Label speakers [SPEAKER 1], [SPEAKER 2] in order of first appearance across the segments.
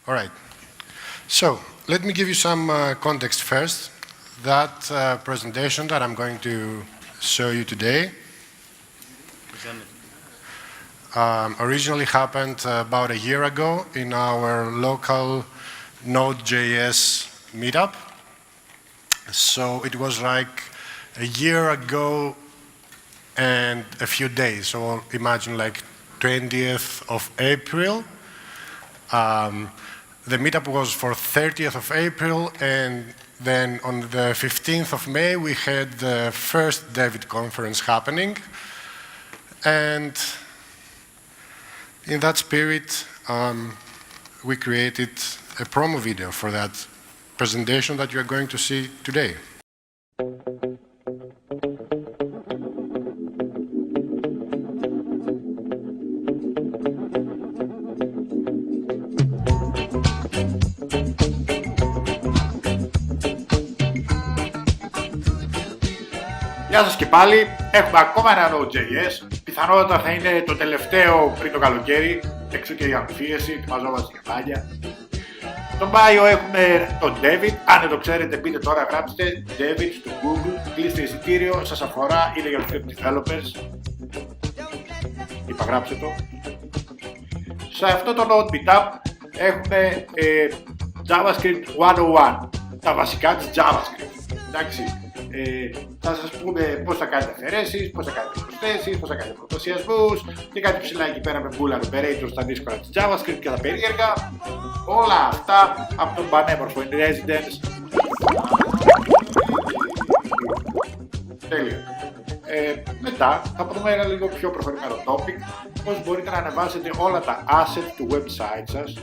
[SPEAKER 1] All right. So let me give you some context first. That presentation that I'm going to show you today originally happened about a year ago in our local Node.js meetup. So it was like a year ago and a few days. So imagine like 20th of April. The meetup was for 30th of April, and then on the 15th of May, we had the first DEVit conference happening. And in that spirit, we created a promo video for that presentation that you are going to see today.
[SPEAKER 2] Γεια σας και πάλι, έχουμε ακόμα ένα Node.js, πιθανότατα θα είναι το τελευταίο πριν το καλοκαίρι, έξω και η αμφίεση, ετοιμαζόμαστε για πάλια. Στον Μάιο έχουμε το DEVit, αν δεν το ξέρετε μπείτε τώρα, γράψτε DEVit στο Google, κλείστε εισιτήριο, σας αφορά, είναι για τους developers, είπα γράψτε το. Σε αυτό το Node Meetup έχουμε JavaScript 101, τα βασικά της JavaScript, εντάξει. Θα σας πούμε πώς θα κάνετε αφαιρέσεις, πώς θα κάνετε προσθέσεις, πώς θα κάνετε προτοσιασμούς και κάτι ψηλά εκεί πέρα με boolean operators στα δύσκολα της JavaScript και τα περίεργα. Όλα αυτά από τον πανέμορφο in residence. Τέλεια. Μετά θα πούμε ένα λίγο πιο προχωρημένο topic, πώς μπορείτε να ανεβάσετε όλα τα assets του website σας.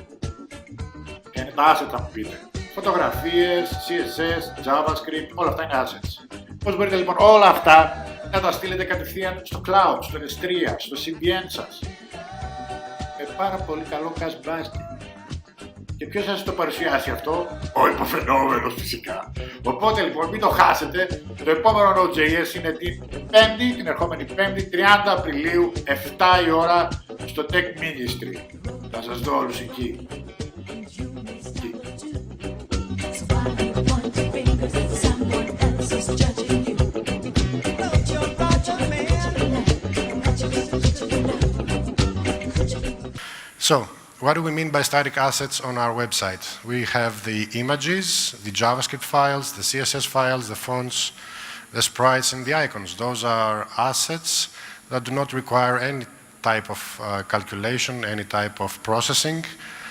[SPEAKER 2] Τα assets θα μου πείτε. Φωτογραφίες, CSS, JavaScript, όλα αυτά είναι assets. Πώς μπορείτε λοιπόν όλα αυτά να τα στείλετε κατευθείαν στο cloud, στο S3, στο CDN σας. Με πάρα πολύ καλό cache blasting. Και ποιος θα σας το παρουσιάσει αυτό? Ο υποφαινόμενος φυσικά. Οπότε λοιπόν μην το χάσετε. Το επόμενο Node.js είναι την ερχόμενη Πέμπτη, 30 Απριλίου, 7 η ώρα, στο Tech Ministry. Θα σας δω όλους εκεί.
[SPEAKER 1] So, what do we mean by static assets on our website? We have the images, the JavaScript files, the CSS files, the fonts, the sprites, and the icons. Those are assets that do not require any type of calculation, any type of processing.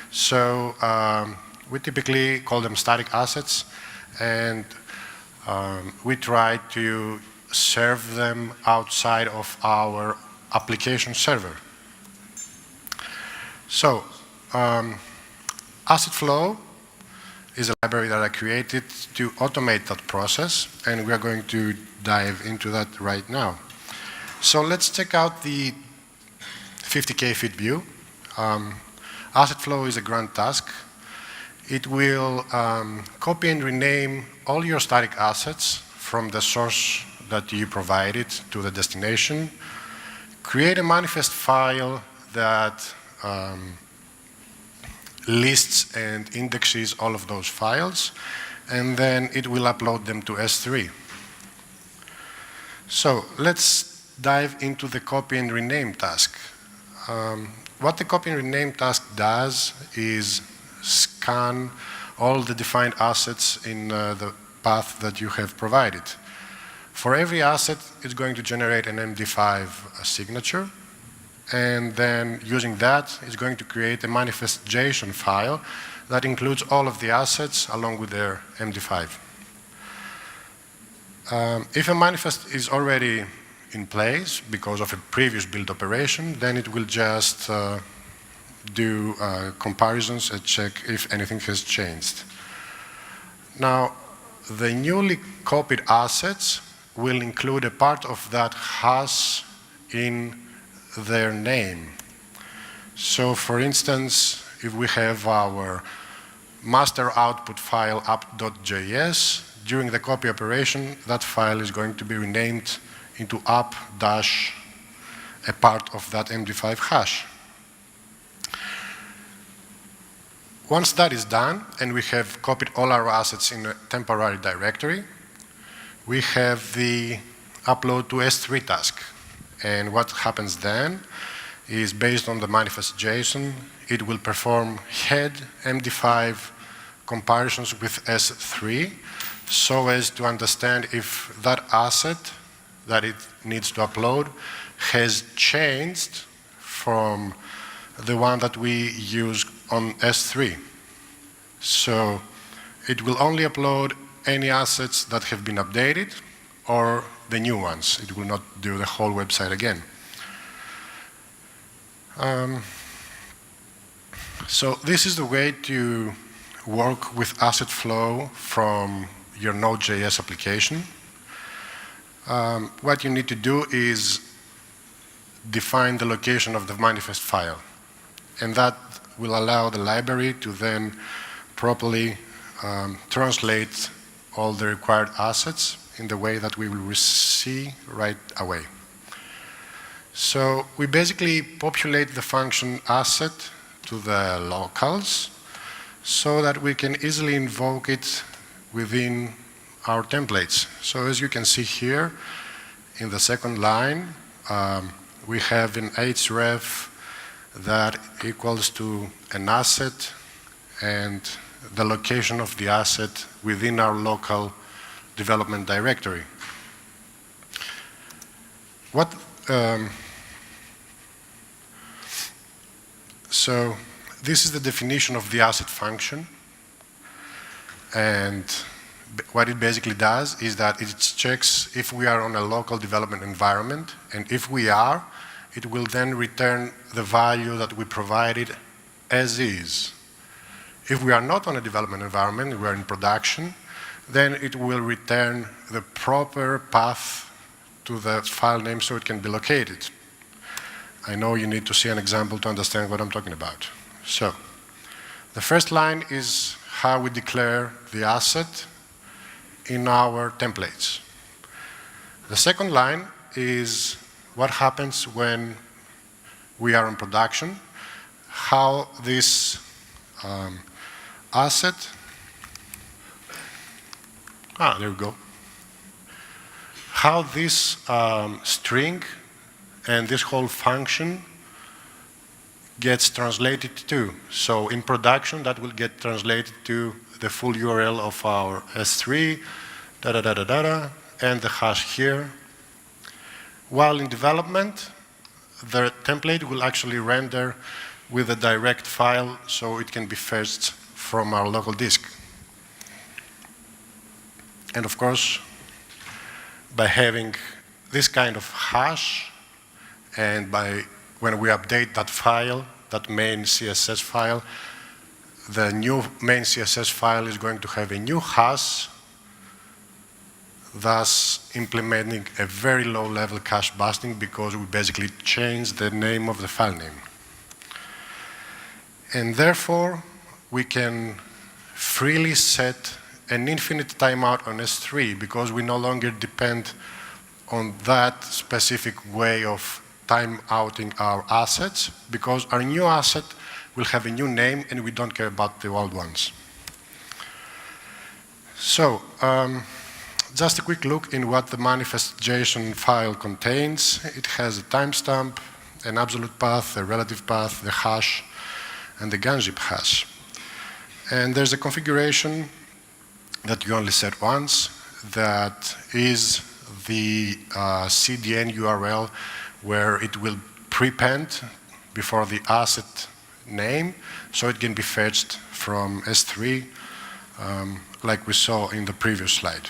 [SPEAKER 1] So, we typically call them static assets, and we try to serve them outside of our application server. So, AssetFlow is a library that I created to automate that process, and we are going to dive into that right now. So let's check out the 50K feet view. AssetFlow is a grand task. It will copy and rename all your static assets from the source that you provided to the destination, create a manifest file that lists and indexes all of those files, and then it will upload them to S3. So let's dive into the copy and rename task. What the copy and rename task does is scan all the defined assets in the path that you have provided. For every asset, it's going to generate an MD5 signature, and then using that, it's going to create a manifest.json file that includes all of the assets along with their MD5. If a manifest is already in place because of a previous build operation, then it will just do comparisons and check if anything has changed. Now, the newly copied assets will include a part of that hash in their name. So, for instance, if we have our master output file app.js, during the copy operation, that file is going to be renamed into app dash a part of that MD5 hash. Once that is done, and we have copied all our assets in a temporary directory, we have the upload to S3 task. And what happens then is, based on the manifest JSON, it will perform head MD5 comparisons with S3 so as to understand if that asset that it needs to upload has changed from the one that we use on S3. So it will only upload any assets that have been updated or the new ones. It will not do the whole website again. So this is the way to work with AssetFlow from your Node.js application. What you need to do is define the location of the manifest file. And that will allow the library to then properly translate all the required assets in the way that we will see right away. So we basically populate the function asset to the locals so that we can easily invoke it within our templates. So as you can see here, in the second line, we have an href that equals to an asset and the location of the asset within our local development directory. So this is the definition of the asset function, and what it basically does is that it checks if we are on a local development environment, and if we are, it will then return the value that we provided as is. If we are not on a development environment, we are in production, then it will return the proper path to the file name so it can be located. I know you need to see an example to understand what I'm talking about. So, the first line is how we declare the asset in our templates. The second line is what happens when we are in production, how this asset, there we go, how this string and this whole function gets translated to. So in production, that will get translated to the full URL of our S3, and the hash here. While in development, the template will actually render with a direct file so it can be fetched from our local disk. And of course, by having this kind of hash, and when we update that file, that main CSS file, the new main CSS file is going to have a new hash, thus implementing a very low-level cache busting because we basically changed the name of the file name. And therefore, we can freely set an infinite timeout on S3 because we no longer depend on that specific way of time-outing our assets, because our new asset will have a new name and we don't care about the old ones. So, just a quick look in what the manifest JSON file contains. It has a timestamp, an absolute path, a relative path, the hash, and the gunzip hash. And there's a configuration that you only set once, that is the CDN URL where it will prepend before the asset name, so it can be fetched from S3, like we saw in the previous slide.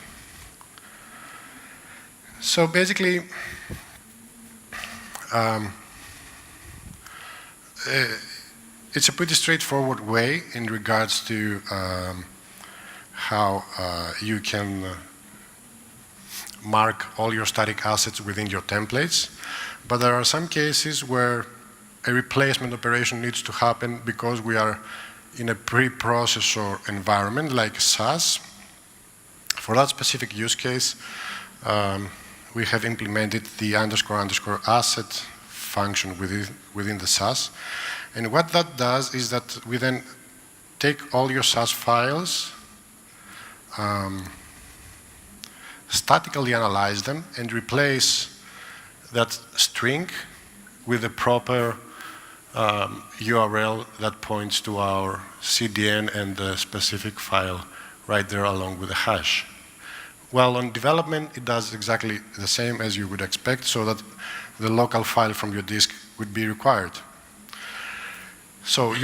[SPEAKER 1] So basically, it's a pretty straightforward way in regards to how you can mark all your static assets within your templates. But there are some cases where a replacement operation needs to happen because we are in a pre-processor environment like SAS. For that specific use case, we have implemented the __asset function within the SAS. And what that does is that we then take all your SAS files, statically analyze them, and replace that string with the proper URL that points to our CDN and the specific file right there along with the hash. Well, on development, it does exactly the same as you would expect, so that the local file from your disk would be required. So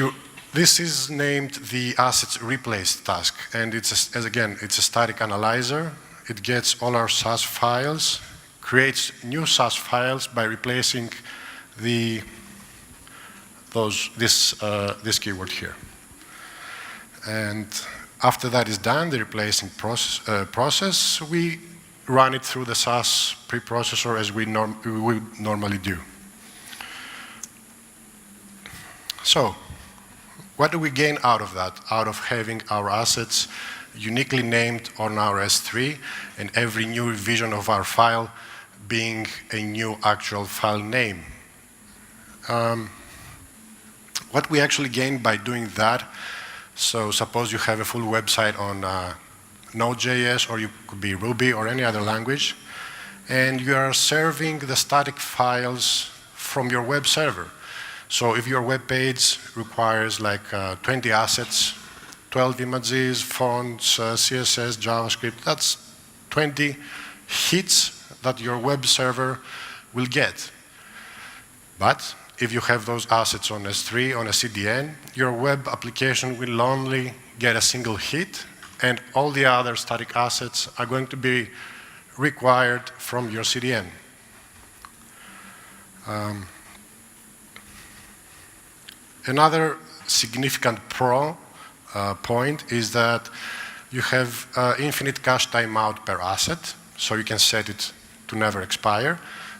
[SPEAKER 1] this is named the assets replace task, and it's a static analyzer. It gets all our SAS files, creates new SAS files by replacing this keyword here. And after that is done, the replacing process, we run it through the SAS preprocessor as we would normally do. So, what do we gain out of that, out of having our assets uniquely named on our S3 and every new revision of our file being a new actual file name? What we actually gain by doing that, so suppose you have a full website on Node.js, or you could be Ruby or any other language, and you are serving the static files from your web server. So if your web page requires like 20 assets, 12 images, fonts, CSS, JavaScript, that's 20 hits that your web server will get. But if you have those assets on S3, on a CDN, your web application will only get a single hit, and all the other static assets are going to be required from your CDN. Another significant point is that you have infinite cache timeout per asset, so you can set it to never expire,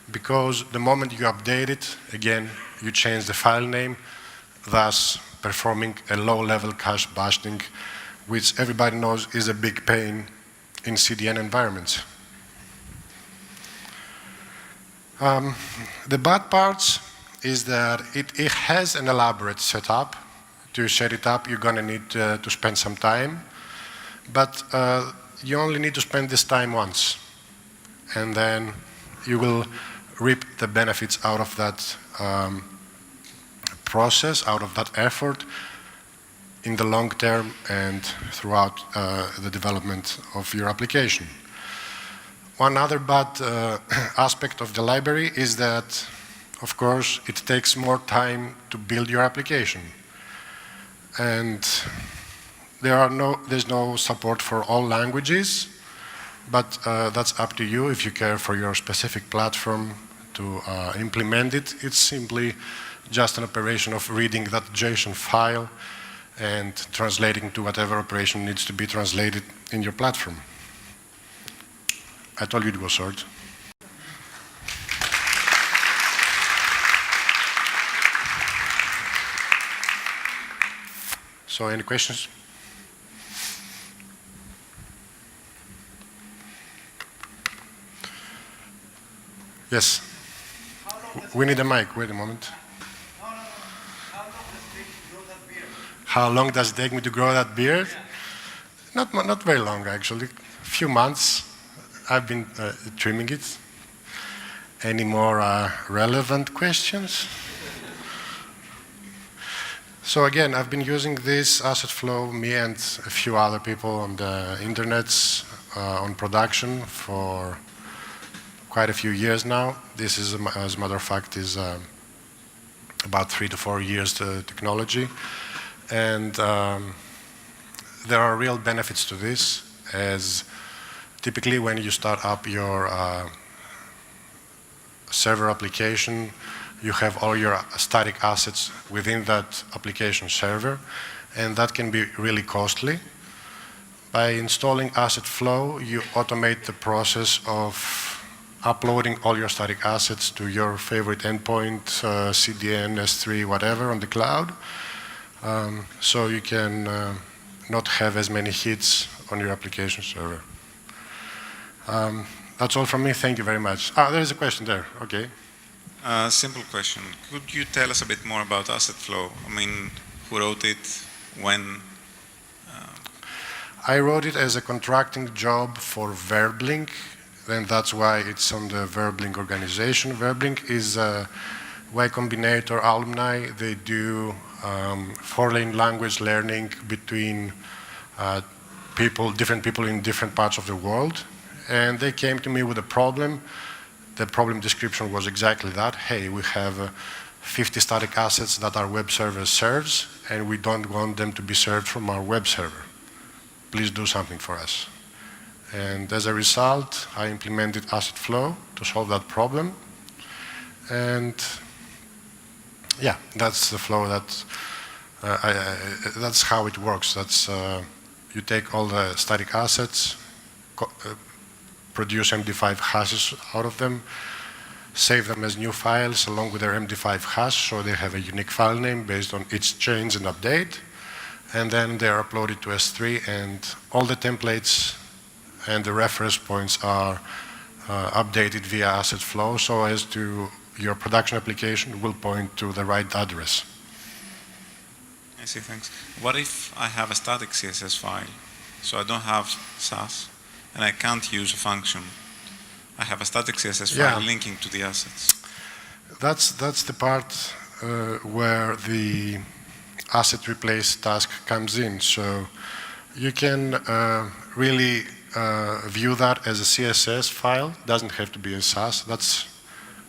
[SPEAKER 1] because the moment you update it, again, you change the file name, thus performing a low-level cache busting, which everybody knows is a big pain in CDN environments. The bad parts is that it has an elaborate setup. To set it up, you're going to need to spend some time, but you only need to spend this time once, and then you will reap the benefits out of that process, out of that effort in the long term and throughout the development of your application. One other bad aspect of the library is that, of course, it takes more time to build your application. And there's no support for all languages, but that's up to you if you care for your specific platform to implement it. It's simply just an operation of reading that JSON file and translating to whatever operation needs to be translated in your platform. I told you it was short. So, any questions? Yes. We need a mic. Wait a moment. How long does it take me to grow that beard? Yeah. Not very long, actually. A few months. I've been trimming it. Any more relevant questions? So again, I've been using this AssetFlow, me and a few other people on the internet, on production for quite a few years now. This is, as a matter of fact, is about 3 to 4 years technology. And there are real benefits to this, as typically when you start up your server application, you have all your static assets within that application server, and that can be really costly. By installing AssetFlow, you automate the process of uploading all your static assets to your favorite endpoint, CDN, S3, whatever, on the cloud. So you can not have as many hits on your application server. That's all from me. Thank you very much. There is a question there. Okay.
[SPEAKER 3] Simple question. Could you tell us a bit more about AssetFlow? I mean, who wrote it, when,
[SPEAKER 1] I wrote it as a contracting job for Verblink, and that's why it's on the Verblink organization. Verblink is a Y Combinator alumni. They do foreign language learning between different people in different parts of the world. And they came to me with a problem. The problem description was exactly that. Hey, we have 50 static assets that our web server serves, and we don't want them to be served from our web server. Please do something for us. And as a result, I implemented AssetFlow to solve that problem. And yeah, that's the flow that's how it works. That's you take all the static assets, produce MD5 hashes out of them, save them as new files along with their MD5 hash, so they have a unique file name based on each change and update, and then they are uploaded to S3, and all the templates and the reference points are updated via AssetFlow, so as to your production application will point to the right address.
[SPEAKER 3] I see, thanks. What if I have a static CSS file, so I don't have SAS, and I can't use a function? I have a static CSS file linking to the assets.
[SPEAKER 1] That's the part where the asset replace task comes in. So you can really view that as a CSS file. Doesn't have to be a SAS. That's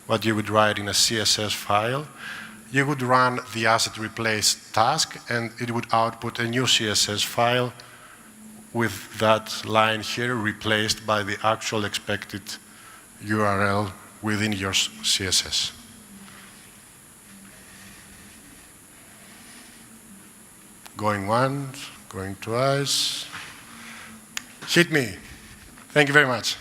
[SPEAKER 1] what you would write in a CSS file. You would run the asset replace task, and it would output a new CSS file with that line here replaced by the actual expected URL within your CSS. Going once, going twice. Hit me. Thank you very much.